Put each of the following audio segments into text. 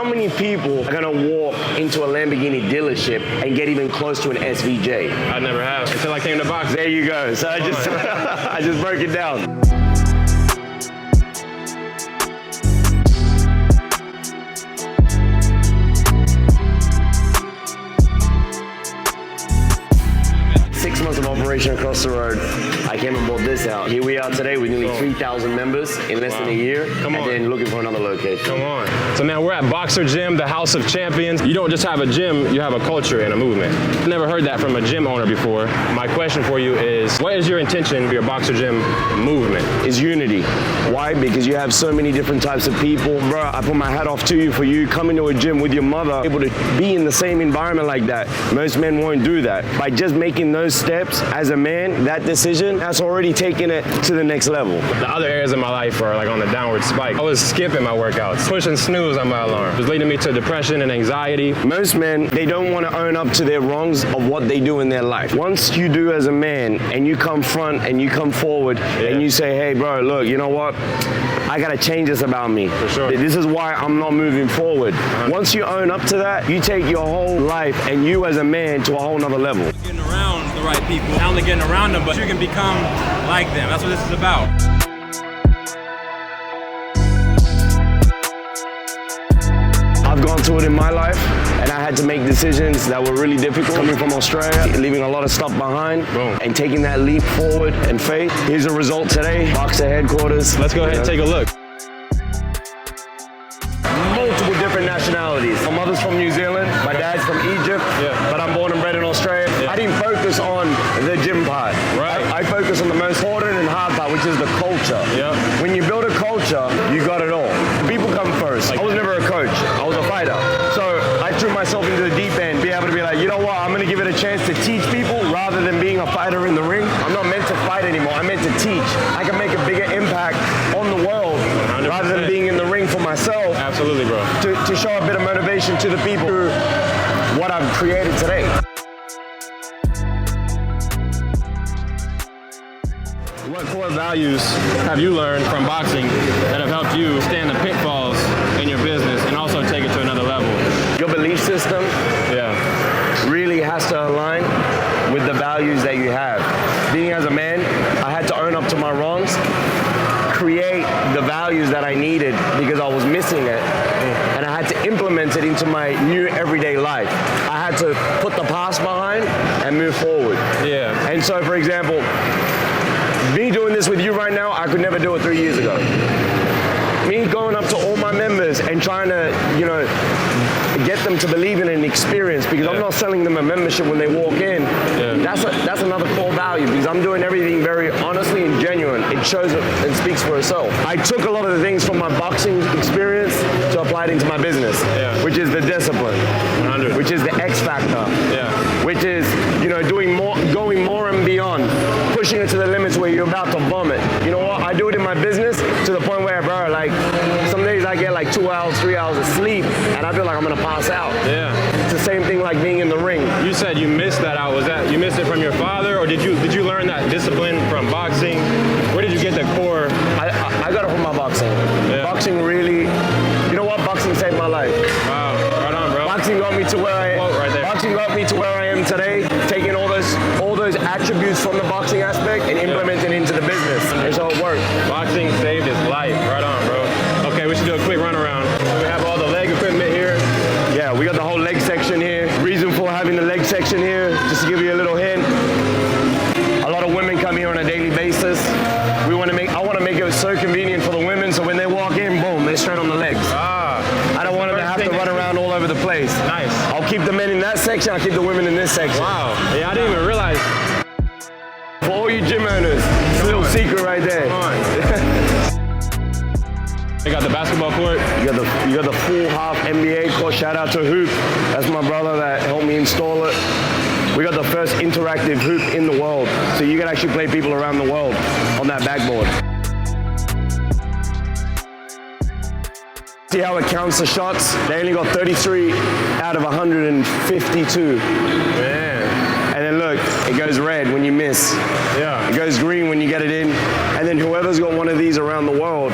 many people are gonna walk into a Lamborghini dealership and get even close to an SVJ? I never have until I came to boxing. There you go. So I just, I just broke it down. Of operation across the road, I came and bought this out. Here we are today with nearly 3,000 members in less than a year, and then looking for another location. Come on. So now we're at Boxr Gym, the House of Champions. You don't just have a gym, you have a culture and a movement. I've never heard that from a gym owner before. My question for you is, what is your intention for your Boxr Gym movement? Is unity. Why? Because you have so many different types of people. Bro, I put my hat off to you for you coming to a gym with your mother, able to be in the same environment like that. Most men won't do that. By just making those steps as a man, that decision, that's already taken it to the next level. The other areas of my life are like on the downward spike. I was skipping my workouts, pushing snooze on my alarm. It was leading me to depression and anxiety. Most men, they don't want to own up to their wrongs of what they do in their life. Once you do as a man and you come front and you come forward and you say, hey bro, look, you know what? I gotta change this about me. For sure. This is why I'm not moving forward. Once you own up to that, you take your whole life and you as a man to a whole nother level. Getting around the right people, not only getting around them, but you can become like them. That's what this is about. I've gone through it in my life, and I had to make decisions that were really difficult. Coming from Australia, leaving a lot of stuff behind, and taking that leap forward and faith. Here's the result today, Boxr headquarters. Let's go ahead and take a look. Multiple different nationalities. My mother's from New Zealand, my dad's from Egypt, but I'm born and bred in Australia. I didn't focus on the gym part. I focus on the most important and hard part, which is the culture. When you build a culture, you got it all. People come first. I was never a coach, I was a fighter. So I threw myself into the deep end, be able to be like, you know what, I'm gonna give it a chance to teach people rather than being a fighter in the ring. I'm not meant to fight anymore, I'm meant to teach. I can make a bigger impact on the world 100%. Rather than being in the ring for myself. Absolutely, bro. To show a bit of motivation to the people through what I've created today. What core values have you learned from boxing that have helped you stand the pitfalls in your business and also take it to another level? Your belief system really has to align with the values that you have. Being as a man, I had to own up to my wrongs, create the values that I needed because I was missing it, and I had to implement it into my new everyday life. I had to put the past behind and move forward. And so, for example, me doing this with you right now, I could never do it 3 years ago. Me going up to all my members and trying to, you know, get them to believe in an experience, because I'm not selling them a membership when they walk in. That's another core value, because I'm doing everything very honestly and genuine. It shows and speaks for itself. I took a lot of the things from my boxing experience to apply it into my business, which is the discipline, 100. which is the X factor, which is, you know, doing more, going more and beyond, pushing it to the limits where you're about to vomit. You know what? I do it in my business to the point where, bro, like, some days I get like 2 hours, 3 hours of sleep, and I feel like I'm gonna pass out. It's the same thing like being in the ring. You said you missed that out. Was that you missed it from your father, or did you learn that discipline from boxing? Where did you get the core? I got it from my boxing. Boxing really, you know what? Boxing saved my life. Wow, right on, bro. Boxing got me to where boxing got me to where I am today, taking all those attributes from the boxing aspect and implementing into the business. And so it worked. Boxing saved his life. Right on, bro. Okay, we should do a quick run around. We have all the leg equipment here. Yeah, we got the whole leg section here. Reason for having the leg section here, just to give you a little hint. A lot of women come here on a daily basis. I want to make it so convenient for the women, so when they walk in, boom, they're straight on the legs. I don't want them to have to run around all over the place. Nice. I'll keep the men in that section, I'll keep the women in this section. Wow. Yeah, I didn't even realize. For all you gym owners, it's a little secret right there. They got the basketball court. You got the full half NBA court. Shout out to Hoop. That's my brother that helped me install it. We got the first interactive hoop in the world, so you can actually play people around the world on that backboard. See how it counts the shots? They only got 33 out of 152. Man. And then look, it goes red when you miss. It goes green when you get it in. And then whoever's got one of these around the world,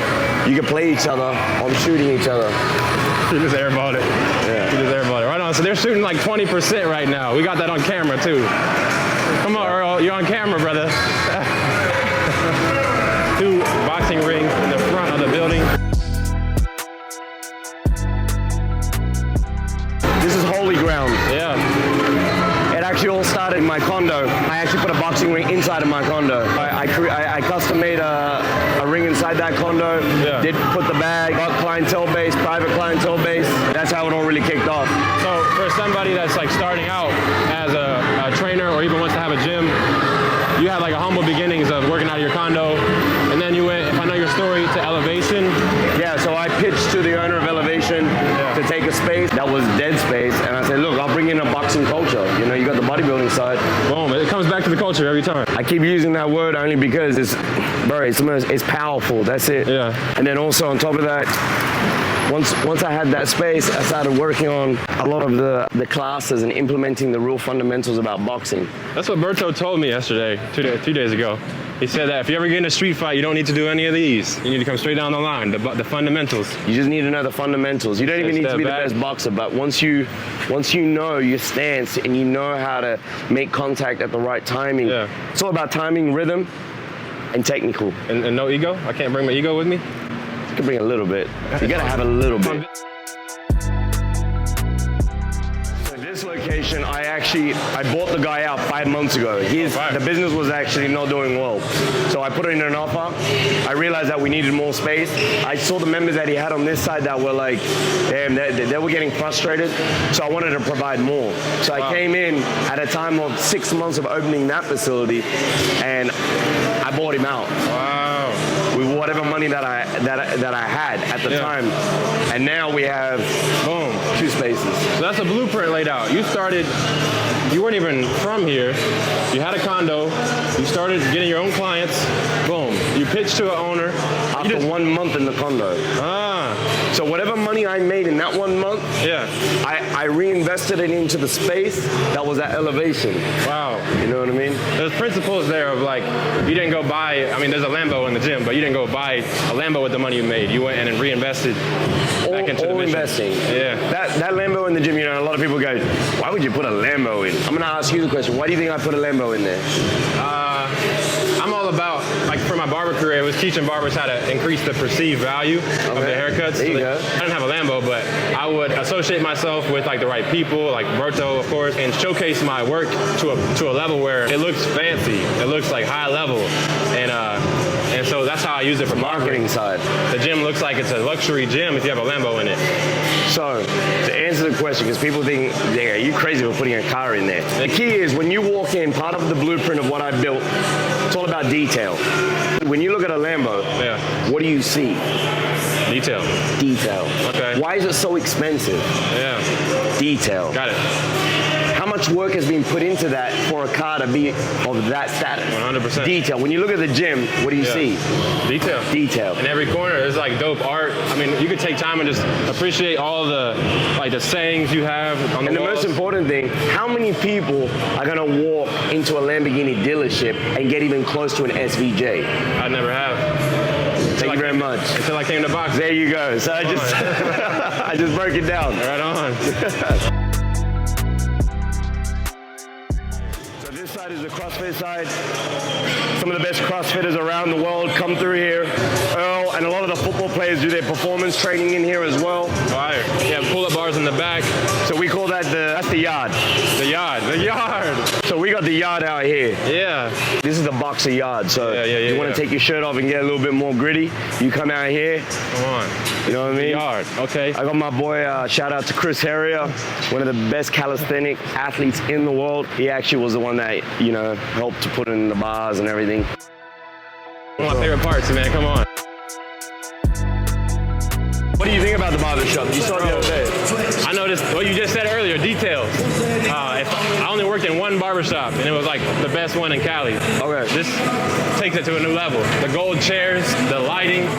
you can play each other on shooting each other. He just airballed it. Yeah. He just airballed it. Right on. So they're shooting like 20% right now. We got that on camera too. Come on, Earl. You're on camera, brother. 2 boxing rings in the front of the building. This is holy ground. Yeah. It actually all started in my condo. I actually put a boxing ring inside of my condo. I custom made a ring inside that condo. Yeah. Did put the bag, got clientele base, private clientele base. That's how it all really kicked off. So for somebody that's like starting out as a trainer or even wants to have a gym, you had like a humble beginnings of working out of your condo, and then you went, if I know your story, to Elevation. Yeah, so I pitched to the owner of Elevation to take a space that was dead space, and I said, look, I'll bring in a boxing culture. You know, you got the bodybuilding side. Boom, it comes back to the culture every time. I keep using that word only because it's powerful, that's it. Yeah. And then also on top of that, once I had that space, I started working on a lot of the classes and implementing the real fundamentals about boxing. That's what Berto told me yesterday, 2 days ago. He said that if you ever get in a street fight, you don't need to do any of these. You need to come straight down the line, the fundamentals. You just need to know the fundamentals. You don't even need to be the best boxer, but once you know your stance and you know how to make contact at the right timing, it's all about timing, rhythm, and technical. And no ego? I can't bring my ego with me? You can bring a little bit. You gotta have a little bit. So this location, I bought the guy out 5 months ago. The business was actually not doing well. So I put in an offer. I realized that we needed more space. I saw the members that he had on this side that were like, damn, they were getting frustrated. So I wanted to provide more. So I came in at a time of 6 months of opening that facility, and I bought him out. Wow. With whatever money that I had at the time, and now we have 2 spaces. So that's a blueprint laid out. You weren't even from here. You had a condo. You started getting your own clients. Boom. You pitched to an owner. After 1 month in the condo. So whatever money I made in that 1 month, I reinvested it into the space that was at Elevation. Wow. You know what I mean? There's principles there of like, you didn't go buy, I mean, there's a Lambo in the gym, but you didn't go buy a Lambo with the money you made. You went in and reinvested back into the mission. Investing. Yeah. That Lambo in the gym, you know, a lot of people go, why would you put a Lambo in? I'm gonna ask you the question, why do you think I put a Lambo in there? I'm all about, like for my barber career, it was teaching barbers how to increase the perceived value of their haircuts. There you go. I didn't have a Lambo, but I would associate myself with like the right people, like Berto, of course, and showcase my work to a level where it looks fancy. It looks like high level. And so that's how I use it for Marketing side. The gym looks like it's a luxury gym if you have a Lambo in it. So, to answer the question, because people think, yeah, you crazy for putting a car in there. The key is when you walk in, part of the blueprint of what I built, it's all about detail. When you look at a Lambo, what do you see? Detail. Detail. Okay. Why is it so expensive? Yeah. Detail. Got it. How much work has been put into that for a car to be of that status? 100%. Detail. When you look at the gym, what do you see? Detail. Detail. In every corner, there's like dope art. I mean, you could take time and just appreciate all the sayings you have on the And walls. the most important thing, how many people are gonna walk into a Lamborghini dealership and get even close to an SVJ? I never have. Thank you very much. Until I came to boxing. There you go. So I just broke it down. Right on. This side is the CrossFit side. Some of the best CrossFitters around the world come through here. Earl and a lot of the football players do their performance training in here as well. Fire. Yeah, pull-up bars in the back. So we call that that's the yard. The yard. The yard. So we got the yard out here. Yeah. This is the Boxr yard. So you want to take your shirt off and get a little bit more gritty, you come out here. Come on. You know what I mean? The yard. Okay. I got my boy, shout out to Chris Herrier, one of the best calisthenic athletes in the world. He actually was the one that, you know, helped to put in the bars and everything. One of my favorite parts, man. Come on. What do you think about the barbershop? You saw it the other day. I noticed what you just said earlier, details. I only worked in one barbershop, and it was like the best one in Cali. Okay. This takes it to a new level. The gold chairs, the lighting.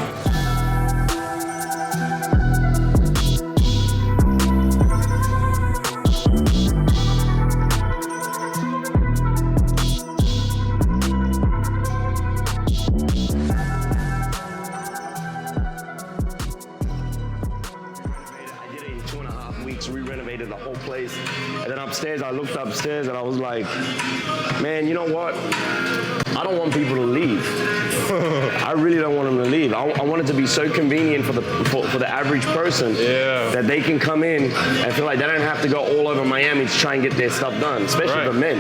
weeks, re-renovated the whole place. And then upstairs, I looked upstairs and I was like, man, you know what? I don't want people to leave. I really don't want them to leave. I want it to be so convenient for the average person that they can come in and feel like they don't have to go all over Miami to try and get their stuff done, especially for men.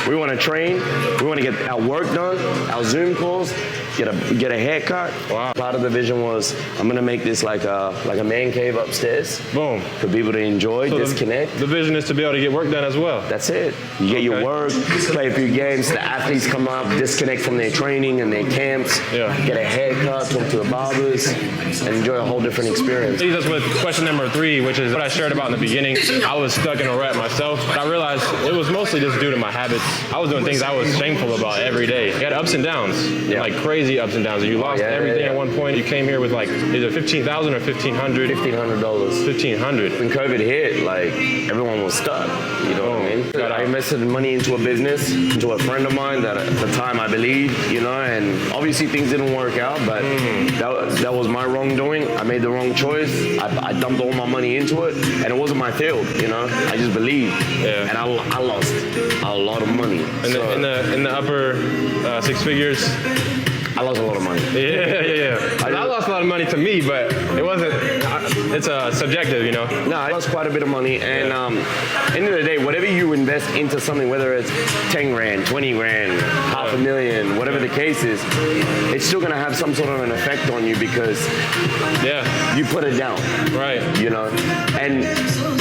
We want to train. We want to get our work done, our Zoom calls, get a haircut. Wow. Part of the vision was I'm gonna make this like a man cave upstairs. Boom. For people to enjoy, so disconnect. The vision is to be able to get work done as well. That's it. You get your work, play a few games, the athletes come up, disconnect from their training and their camps, get a haircut, talk to the barbers, and enjoy a whole different experience. Leads us with question number 3, which is what I shared about in the beginning. I was stuck in a rut myself, but I realized it was mostly just due to my habits. I was doing things I was shameful about every day. You had ups and downs, like crazy ups and downs. You lost everything at one point. You came here with like, is it $15,000 or $1,500? $1,500. $1,500. When COVID hit, like everyone was stuck. You know what I mean? I invested money into a business, into a friend of mine that at the time I believed, you know, and obviously things didn't work out, but that was my wrongdoing. I made the wrong choice. I dumped all my money into it, and it wasn't my field, you know. I just believed, and I lost a lot of money. In the upper 6 figures. I lost a lot of money. I lost a lot of money to me, but it wasn't, it's subjective, you know? No, I lost quite a bit of money, and end of the day, whatever you invest into something, whether it's 10 grand, 20 grand, $500,000, whatever the case is, it's still gonna have some sort of an effect on you because you put it down. Right. You know? And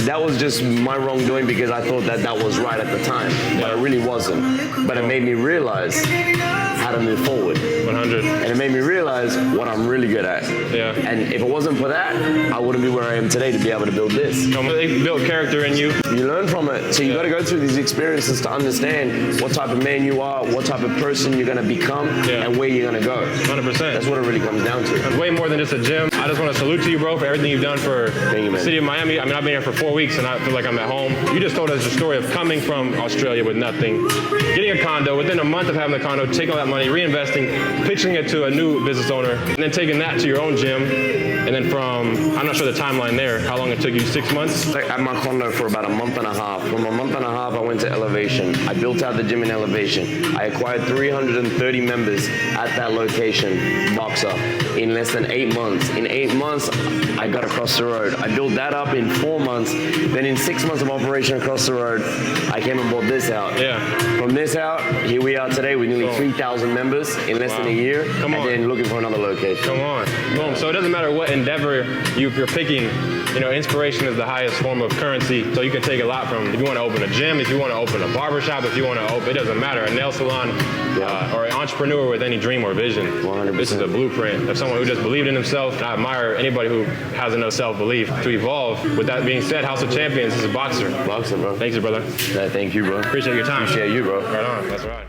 that was just my wrongdoing because I thought that was right at the time, but it really wasn't. But it made me realize how to move forward. 100. And it made me realize what I'm really good at. And if it wasn't for that, I wouldn't be where I am today to be able to build this. They built character in you. You learn from it. So you got to go through these experiences to understand what type of man you are, what type of person you're going to become, and where you're going to go. 100%. That's what it really comes down to. It's way more than just a gym. I just want to salute to you, bro, for everything you've done for the city of Miami. I mean, I've been here for 4 weeks and I feel like I'm at home. You just told us the story of coming from Australia with nothing, getting a condo, within a month of having the condo, taking all that money, reinvesting, pitching it to a new business owner, and then taking that to your own gym. And then from, I'm not sure the timeline there, how long it took you, 6 months? At my condo for about a month and a half. From a month and a half, I went to Elevation. I built out the gym in Elevation. I acquired 330 members at that location, Boxr, in less than 8 months. In 8 months, I got across the road. I built that up in 4 months. Then in 6 months of operation across the road, I came and bought this out. From this out, here we are today with nearly 3,000 members in less than a year. And then looking for another location. Come on. Boom. So it doesn't matter what endeavor you're picking, you know, inspiration is the highest form of currency. So you can take a lot from, if you want to open a gym, if you want to open a barbershop, if you want to open, it doesn't matter, a nail salon, or an entrepreneur with any dream or vision. 100%. This is a blueprint of someone who just believed in himself. I admire anybody who has enough self-belief to evolve. With that being said, House of Champions is a Boxr. Boxr, bro. Thanks, bro. Thank you, bro. Appreciate your time. Appreciate you, bro. Right on. That's right.